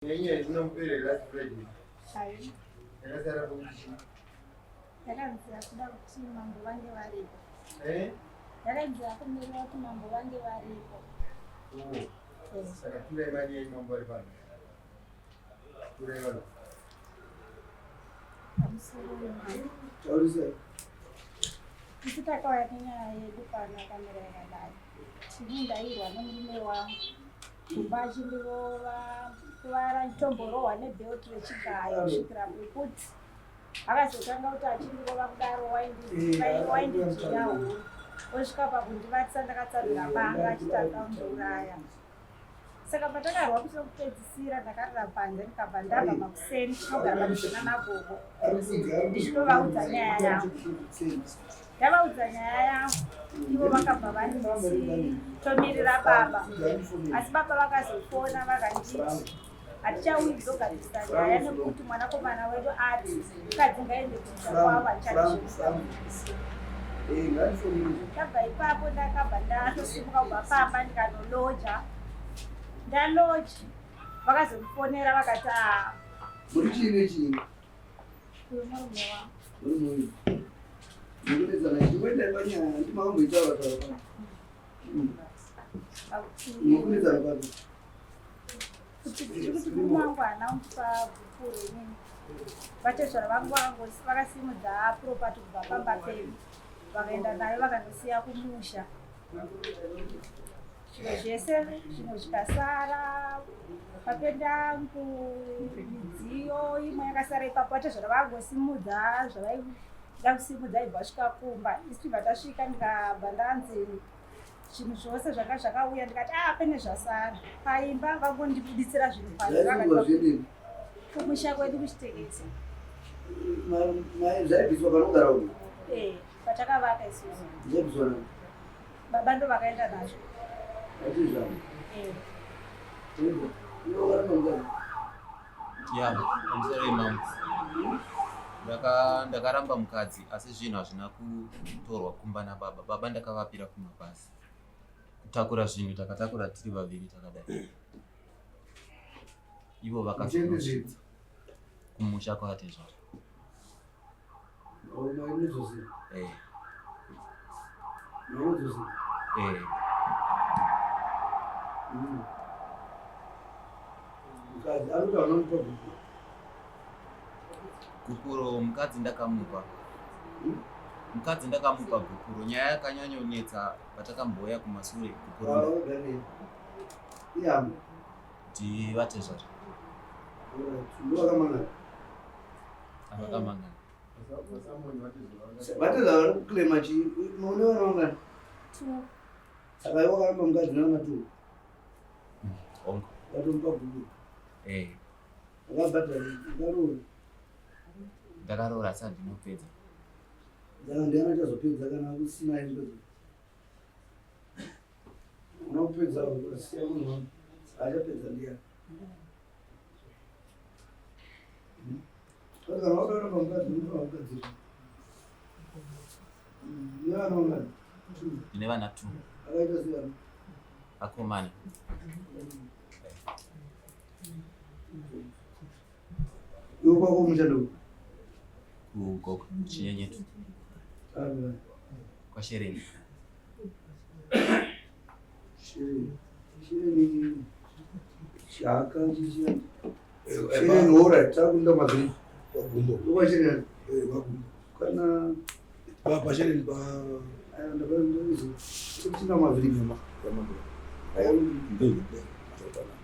Nyanya zinompere last Friday. Hayi. Yakasara kuti. Yakanzi akuda kuti mambo vange varipo. Yakanzi akumira kuti mambo vange varipo. Saka tura imani yenyu mambo vari pano. Tura imani. Taurisa. Isi takauya nenyaya yedu pano kamera yakadai. Tinondairwa nemurume wangu. Kumba achindorova kuvara ndomborohwa nebheuti rechigayo kusvikira kwekuti akazotanga kuti achindorova kudaro waindidziyawo osvika pakundivatisa ndakatsamira panga achitanga kundiuraya. Saka patakarwa kusina kupedzisira ndakarira panze ndikabva ndabva makuseni tinogara pamushina magogo ndichitovaudza nyaya yangu. Ndavaudza nyaya yangu ivo vakabva vanditi tomirira baba, asi baba vakazofona vakanditi hatichauyi kuzogarisa nyaya nekuti mwanakomana wedu ati mukadzi ngaende kuita kwavo achazvisa. Ndabva ipapo ndakabva ndatosimuka kubva pamba ndikanoloja. Ndaloja vakazondifonera vakati muri chiini chii? Uyu murume wangu. Ndikuedzana chikwenda panyaya ndimakamboitaura taura. Ndikuedzana kwapi? Kuti murume wangu haana kundipa bhukuru inini. Vatezvara vangu vakasimudza puropati kubva pamba pedu. Vakaenda nayo vakandisiya kumusha. Zvimwe zvese zvimwe zvikasara papendangu midziyo imwe yakasara ipapo vatezvara vangosimudza zvavaida kusimudza ibva svika kumba. Isi tibva tasvika ndikabva ndanzi zvinhu zvose zvanga zvakauya ndikati pane zvasara paimba vangondibuditsira zvinhu pazvakati kumusha kwedu kuchiteketi. Zvaibviswa panogara uyu? Patakavaka isusu. Zvaibviswa nani? Baba ndo vakaenda nazvo. Pamusoro mama ndakaramba mukadzi asi zvinhu hazvina kutorwa kumba nababa. Baba ndakavapira kumabhazi kutakura zvinhu, takatakura tiri vaviri takadai. Ivo vakazosvitsa kumusha kwavatezvara. Gukuro mukadzi ndakamupa. Gukuro nyaya yakanyanyonetsa patakamboya kumashure. Gukuro ndivatezvara. Avakamangana. Vatezvara kuklema chii? Mune vana vangani? Saka ivo vakaramba mukadzi navamatu? Ongo. Vatomupa gukuro? Vakabhadhara ndaroora? Ndakaroora asi handinopedza. Saka ndiani achazopedza kana kusina izvozvo? Una kupedza ukasiya munhu wangu achapedza ndiani? Kana wakaramba mukadzi unofanira kugadzirwa. Mune vana vangani? Ndine vana 2. Akaita seyani? Akomana. Iwe kwako mushando kugogo Chinyenyetu kwa Shereni. Shereni shaka chichi. Shereni ora takunda mazvi wagumbo. Kwa Shereni wagumbo. Kana baba Shereni ba ayanda bandozo. Kuchina maviri nyama yamabo. Ayo ndenge totana.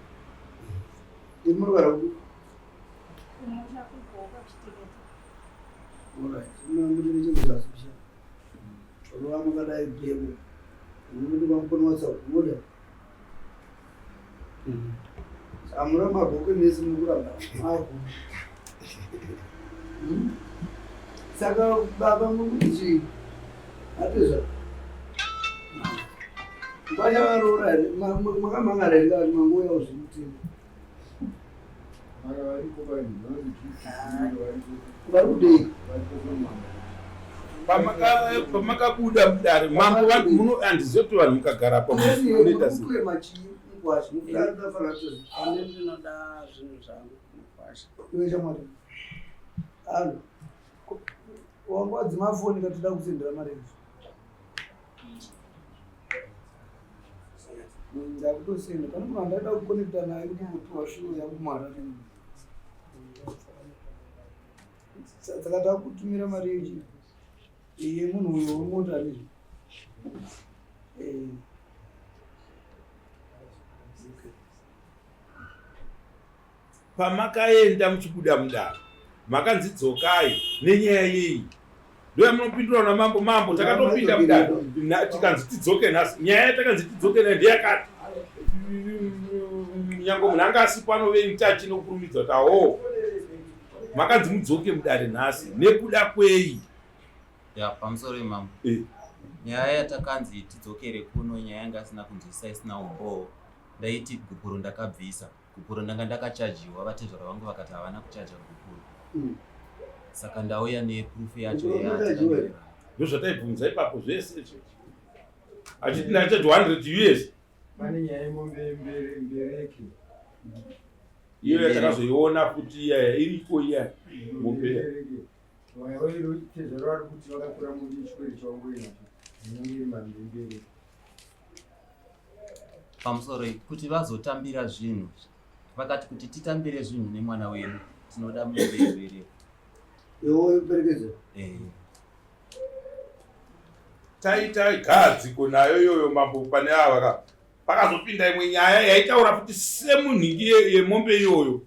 Imurwara ku Kumusha kugogo chiteketi. Alright, mambiri chekuzasisha. Ro amakadai demo. Umuntu bamukona WhatsApp muda. Samura mabhuku nesi mukuramba. Aku. Saka baba mukuti atezva. Baya varora makamangara rika mangoya uzvimutini. Varudei. Pamakabuda mudare mambo vanhu muno handizoto vanhu mukagara pamunoita sei? kukwasha ndafara kuti ane ndinoda zvinhu zvangu kukwasha iwe chamwari alo wangwadzima foni katida kusendera marenzi ndakutosenda pane munhu andaida kukonekta naye kuti kupiwa shuwo yakumwara saka takutumira mari yechi yemunhu uyo wemota nezvi pamakaenda muchibuda mudaro makanzidzokai nenyaya yei ndoyamunopindura namambo takatopinda mudaro tikanzi tidzoke nhasi nyaya yatakanzi tidzoke nayo ndeyakati nyange munhu anga asipo anove ntachi nokurumidza kuti aho makanzi mudzoke mudare nhasi nekuda kwei ya pamusoro imambo nyaya yatakanzi tidzokere kuno nyaya yanga asina kunzwisisa isina umbowo ndaiti gupuro ndakabvisa gupuro ndanga ndakachajiwa vatezvara vangu vakati havana kuchaja gupuro saka ndauya neproof yacho ndozvataibvunza ipapo zvese achiti ndachaji 100 US pane nyaya yemombereki iyo yatakazoiona kuti iyaya iriko iya mombe tezvaro vari kuti vakakura muri chikweri chavangoinacho inenge iri mambereki pamusoro kuti vazotambira zvinhu vakati kuti titambire zvinhu nemwana wedu tinoda mubereki iwe uperekeze taita gadziko nayo iyoyo mambo pane ava pakazopinda imwe nyaya yaitaura kuti semunhingi yemombe iyoyo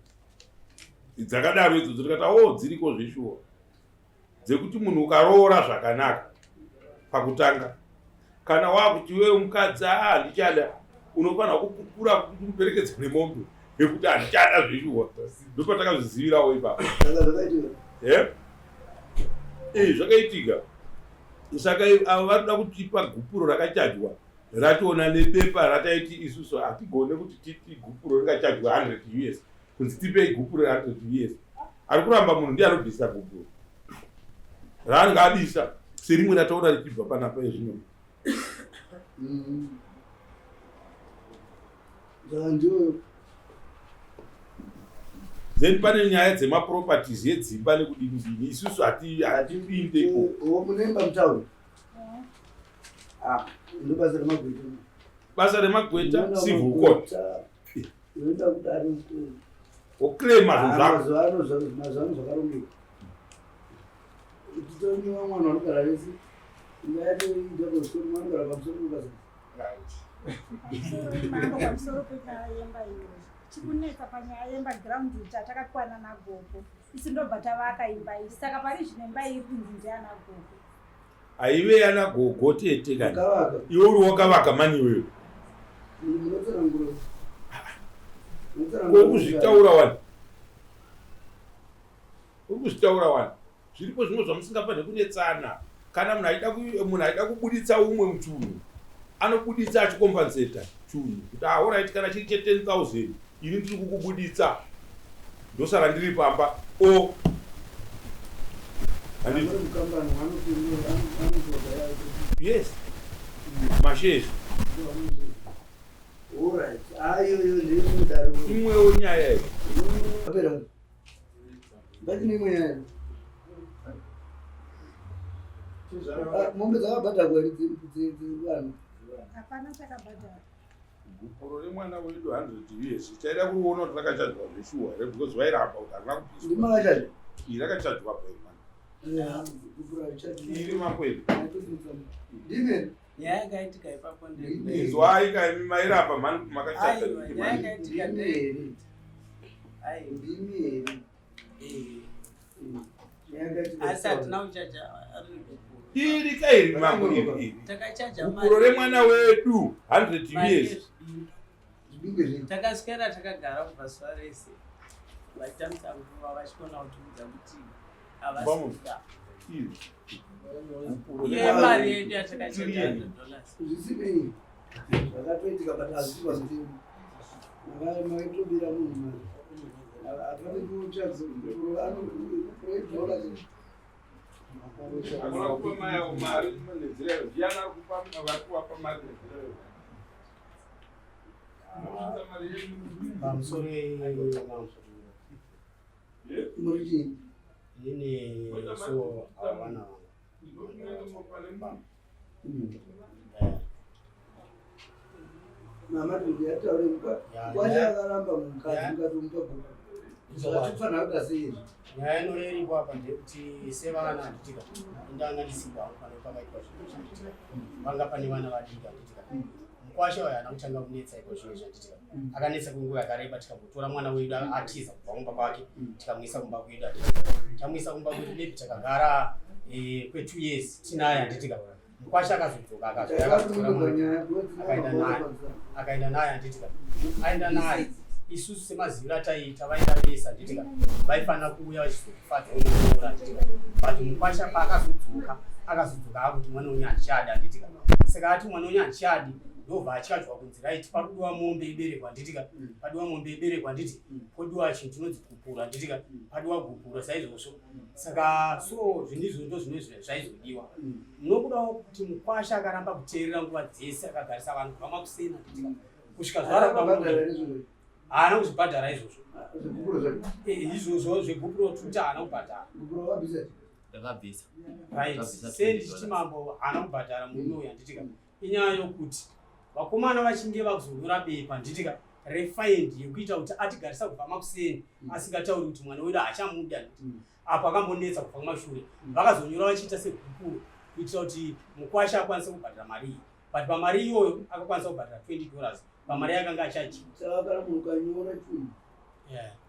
dzakadaro idzodzo tikati dziriko zveshuwa dzekuti munhu ukaroora zvakanaka pakutanga kana wakuti wewe mukadzi handichada unofanira kupupura kuti muperekedze nemombe yekuti handichada zveshuwa ndopatakazvizivirawo ipapo zvakaitika saka ava varikuda kutipa gupuro rakachajwa rationa nepepa rataiti isusu hatigone kuti titi gupuro ringachajwa 100 US kunzi tipei gupuro 100 US ari kuramba munhu ndiye anobvisa gupuro raanga abisa serimwe rataona richibva panapa ezvino then pane nyaya dzemaproperties yedzimba nekudini isusu hatipindepo munemba mutauri ndobasa remagweta basa remagweta civil court inoda kuti ari oklema mazuvano zvakarongeka titonyiwa mwana wanogara rese ingayatoidakosori mwanogara pamusoro mubasa pamusoro pekayemba iyo chikunetsa panyaya yemba ground chatakakwana nagogo isi ndobva tavaka imba iyi saka pari zvino imba iri kunzi ndiana gogo aive yana gogo tete kani iwe uri wakavaka mani wewe urikuzvitaura wani zviripo zvimwe zvamusingafanire kunetsana kana munhu aida kubuditsa umwe mutunhu anobuditsa achikombanseta chunhu kuti alright kana chiri che 10,000 ini ndiri kukubuditsa ndosara ndiri pamba yes mashezi imwewo nyaya iyi mombe dzakabhadharwa dzvanhu hapana chakabhadhara gupuro remwana wedu 100 US taida kuona kuti rakachajwa zveshuwa here because vairamba kuti harina kupiswa ndimakachajwa iri rakachajwa paimwana iri makwedi ndimene nyaya yakaitika ipapo izwai kaimi mairapa nyaya yakaitika ndimene asi hatina kuchaja iri kairi mambo iri takachaja gupuro remwana wedu 100 US takaswera takagara kubva zuva rese vachitamisa nguva vachikona kutiudza kuti havasika iye mari yedu yatakachaja $100 zvisinei zvakatoitika but hazvivazvii maitobira munhu mari hapane kuchazoidola akona kupa mayawo mari nenzira iyo ndiyani ari kupa vari kuvapa mari nenzira iyo pamusoro Muri ini so awana mama ndiyataure kwachakaramba mukadzi ngatompa zvatifanira kuita sei nyaya inoiripo apa ndekuti sevana handitika indanga ndisipa pane pakaitwa zvinhu zvanditika panga pane vana vadiki handitika mukwasha uyo haana kutanga kunetsa iko zvinhu zvanditika akanetsa kwenguva yakareba tikambotora mwana wedu atiza kubva kumba kwake tikamuisa kumba kwedu tamuisa kumba kwedu maybe takagara kwe2 years tinaye handitika mukwasha akazodzoka akaenda naye handitika aenda naye isusu semaziviro ataiita vaida vese handitika vaifanira kuuya vachizofadzaora handitika but mukwasha paakazodzoka akuti mwana wenyu handichadi handitika saka ati mwana wenyu handichadi ndobva atyadwa kunzi raiti parudiwa mombe iberekwa handitika padiwa mombe iberekwa handiti podiwa chinhu chinonzi gupura handitika padiwa gupura saizvozvo saka so zvinhu izvo ndo zvimwe zvaizodiwa munokudawo kuti mukwasha akaramba kuteerera nguva dzese akagarisa vanhu kubva makusena handitika kusvika haana kuzvibhadhara izvozvo izvozvo zvegupuro kuti haana kubhadhara ndakabvisa right sendi chiti mambo haana kubhadhara murume uyu handitika inyaya yokuti vakomana vachinge vakuzonyora bepa handitika refind yekuita kuti atigarisa kubva makuseni asingatauri kuti mwana wedu hachamuda apo akambonetsa kubva kumashure vakazonyora vachiita segupuro kuitira kuti mukwasha akwanise kubhadhara mari iyi but pamari iyoyo akakwanisa kubhadhara $20 pamari yakanga achaji saka kana munhu kanyora chinhu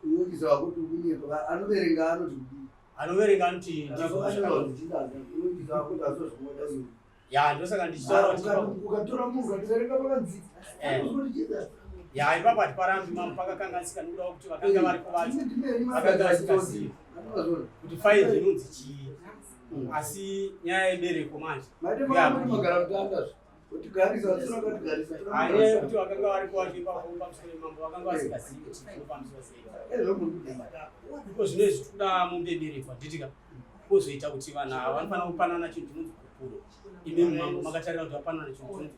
unokiza kuti kunyepa anoverenga anoti ndosaka ndichitaura ukatora munhu ativerenga pakanzi ipapo hatiparambi mamu pakakanganisika nokuda kuti vakanga varipo vacho vakanga vasingazivi kuti faili inonzi chii asi nyaya yebereko manje kuti vakanga varipo vacho ipapo pamusoro mambo vakanga vasingazivi kuti zvinofambiswa sei iko zvino izvi tikuda mombe yebereko handitika kozoita kuti vanhu ava vanofanira kupanana chinhu chinonzi kupuro imi mambo makatarira kuti vapanana chinhu chinonzi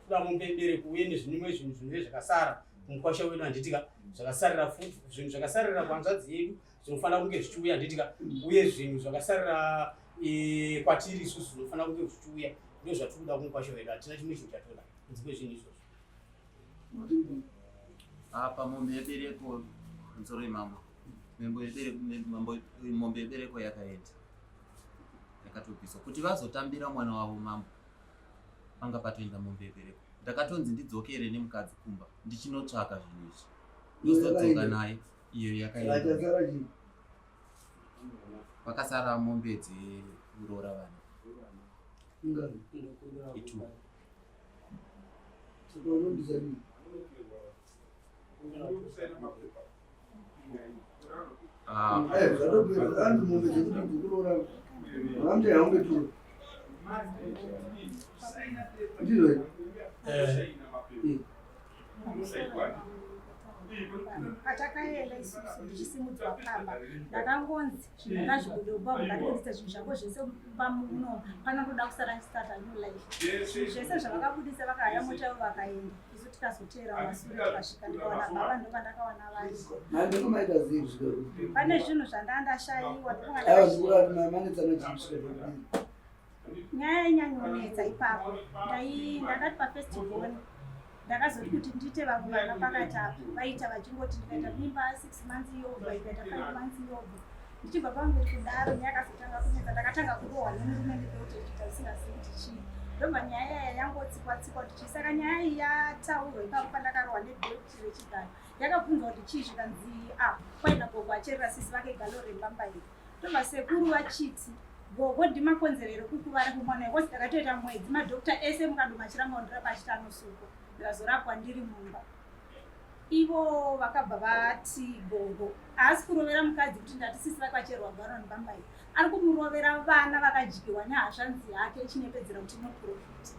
kuda mombe yebereko uye nezvimwe zvinhu zvinove zvakasara mukwasha wedu handitika zvakasarira futi zvinhu zvakasarira kuhanzvadzi yedu zvinofanira kunge zvichiuya handitika uye zvinhu zvakasarira kwatiri isusu zvinofanira kunge zvichiuya ndo zvatiri kuda kumukwasha wedu hatina chimwe chinhu chatoda kunze kwezvinhu izvozvo apa mombe yebereko musoro imambo mombe yebereko yakaenda yakatobviswa kuti vazotambira mwana wavo mambo panga patoenda mombe yebereko ndakatonzi ndidzokere nemukadzi kumba ndichinotsvaka zvinhu izvi ndozodzoka naye iyo yakaenda pakasara mombe dzeurora vanhu itu patakaenda isusu ndichisimudzwa pamba ndakangonzi ndakazvigodoba mukatoisa zvinhu zvako zvese pamuno panotoda kusara ndisata new life zvese zvavakabudisa vakaya mota vakaenda isu tikazoteera masure tukasvika ndikawana baba ndo pandakawana vanhu pane zvinhu zvandandashayiwa nyaya yenyanyonetsa ipapo ndakati pafestival ndakazoti kuti ndite vamwe vana pakati apo vaita vachingoti ndikaita mimba 6 months yobva ikaita 5 months yobva ndichibva pamberi kudaro nyakazotanga kunetsa ndakatanga kurohwa nemurume ndikeutochita isingazivi kuti chii ndobva nyaya yaya yangotsikwa-tsikwa kuti chii saka nyaya iyi yataurwa ipapo pandakarohwa nedhokti rechigaro yakabvunzwa kuti chii zvikanzi kwaenda gogo acherera sisi vake galo rembambairi ndobva sekuru vachiti gogo ndimakonzerero kukuvara kumwana yekosi ndakatoita mwedzi madhokta ese mukadumachira maondera pachitanosuko ndikazorapwa ndiri mumba ivo vakabva vati gogo haasi kurovera mukadzi kuti ndati sisi vakacherwa garo ndibambai ari kumurovera vana vakadyiwa nehashanzi yake ichinepedzera kuti noprofiti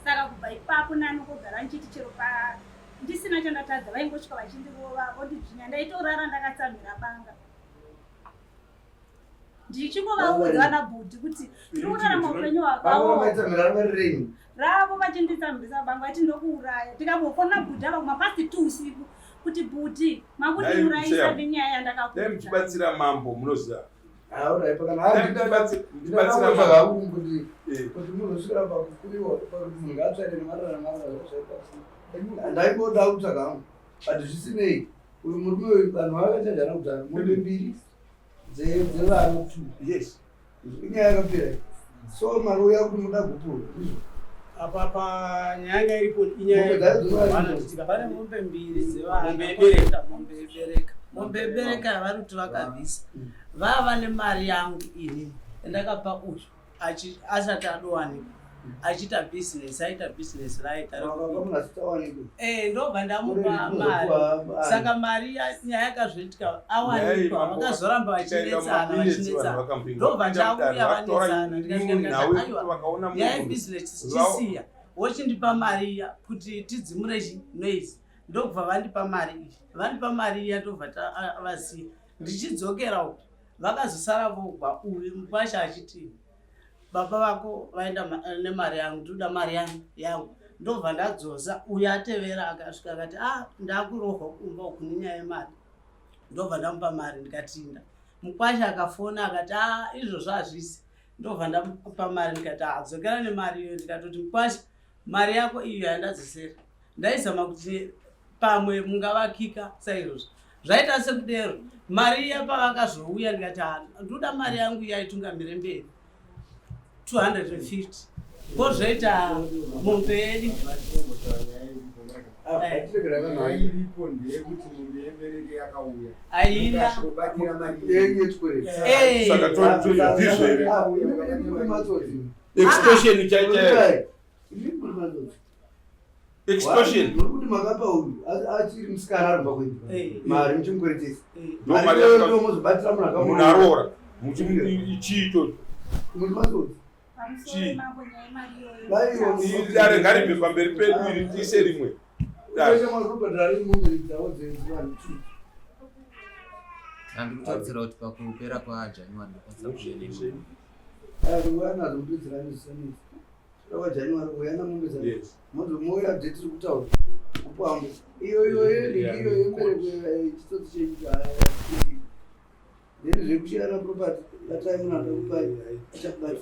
saka kubva ipapo nani kogara nchiti chero ndisina chandatadza vaingosvika vachindirova vondibvinya ndaitorara ndakatsamhira banga ndichingovaudza vana bhudhi kuti tiri kurarama upenyu hwakaoma ravo vachinditsambisa bangu vati ndokuuraya tikambofona bhudha vamapasi 2 usiku kuti bhuti makutiurayisa nenyaya yandakakuudza. Dai muchibatsira mambo munoziva. Ahora pakana Ndibatsira mambo kuti munozvikira pakukuriwa pakuti munhu ngatsvaire nemarara ndaiboda kutsvaga hangu but zvisinei uyu murume uyu vanhu vakachanjana kudhara mombe 2 dzevana 2 yes inyaya yakapera so mari uya kuti muda gupura apa panyaya iripo inyaya pane mombe 2 dzevana mombe ibereka vari kuti vakabvisa vava nemari yangu ini endakapa uyu asati adowanikwa achiita business aita business ndobva ndamupa mari saka mari nyaya yakazviitika awanikwa vakazoramba vachinetsana ndobva ndauya vanetsana ndikaiwa nyaya yebusiness tichisiya vochindipa mari iya kuti tidzimure noise ndobva vandipa mari iyi vandipa mari iya ndobva vasiya ndichidzokera uku vakazosara vogwa uyu mukwasha achiti baba vako vaenda nemari yangu ndoda mari yangu ndobva ndadzosa uyu atevera akasvika akati ndakurohwa kumba uku nenyaya yemari ndobva ndamupa mari ndikatinda mukwasha akafona akati izvozvo hazvisi ndobva ndamupa mari ndikati dzokera nemari iyo ndikatoti mukwasha mari yako iyo yandadzosera ndaizama kuti pamwe mungavakika saizvozvo zvaita sekudero mari iya pavakazouya ndikati ndoda mari yangu yaitungamire mberi 250 kozvoita mombe yedu aina extortion chaita extortion nokuti makapa uyu achiri musikana arumba kuita mari muchimukweretesa ndomozobatira munhu aroora muchiito muchimatsotsi dare ngaripe pamberi pedu iri tise rimwe handikutarisira kuti pakupera kwaJanuary ndikwanisa January uyana mombe moya date tiri kutaura kupambo iyo mbere chitsotsi chenyika then zvekushiyana property time nanda kupai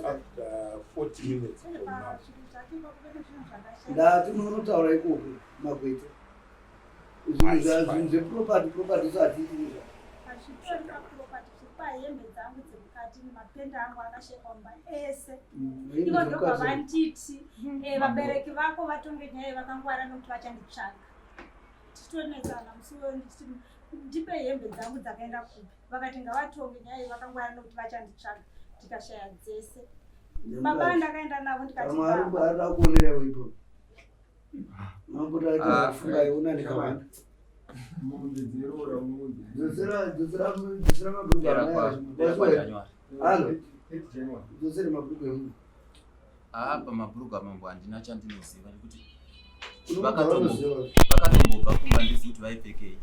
after 40 minutes ndati munotaura ikoko magwete zvinhu zveproperty zatiiira hembe dzangu dzemukati nemapenda angu akashekwa mumba ese ivo ndobva vanditi vabereki vako vatonge nyaya vakangwara nokuti vachanditsvaga tichitonetsana musiwo nditi ndipe hembe dzangu dzakaenda kupi vakati ngavatonge nyaya vakangwara nokuti vachanditsvaga tikashaya dzese baba ndakaenda navo ndikatiara kuonerewo ipo mambotafunga iona ndikavanda dzosera mabhuku pamabhurugu amambo handina chandinoziva nekuti vakatombobva kumba ndizi kuti vaipfekei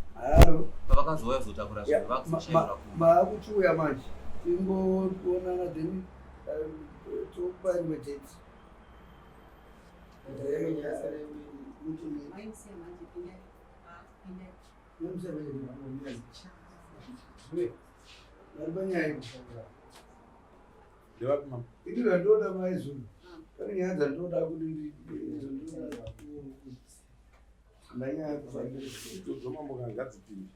pavakazouya kuzotakura zvinhu vakuzochaira maakuchiuya manje tingoonana then topaimwe date idira ndoda maizulu pane nyaya dzandoda kuti ndanyaya kufambira zomambo kangadzipindi